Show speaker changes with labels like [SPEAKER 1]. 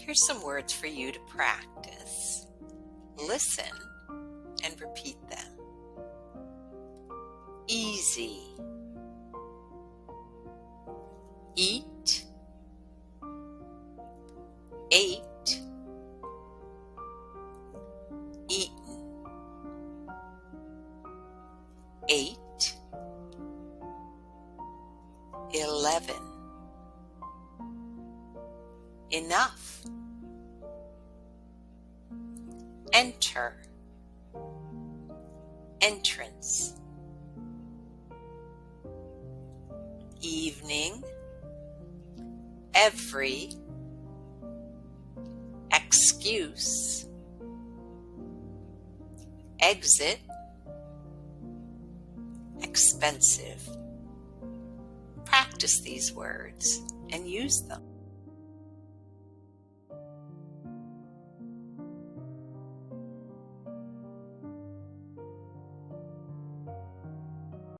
[SPEAKER 1] Here's some words for you to practice. Listen and repeat them. Easy. Eat. Ate. Eaten. 8. 11. Enough. Enter. Entrance. Evening. Every. Excuse. Exit. Expensive. Practice these words and use them.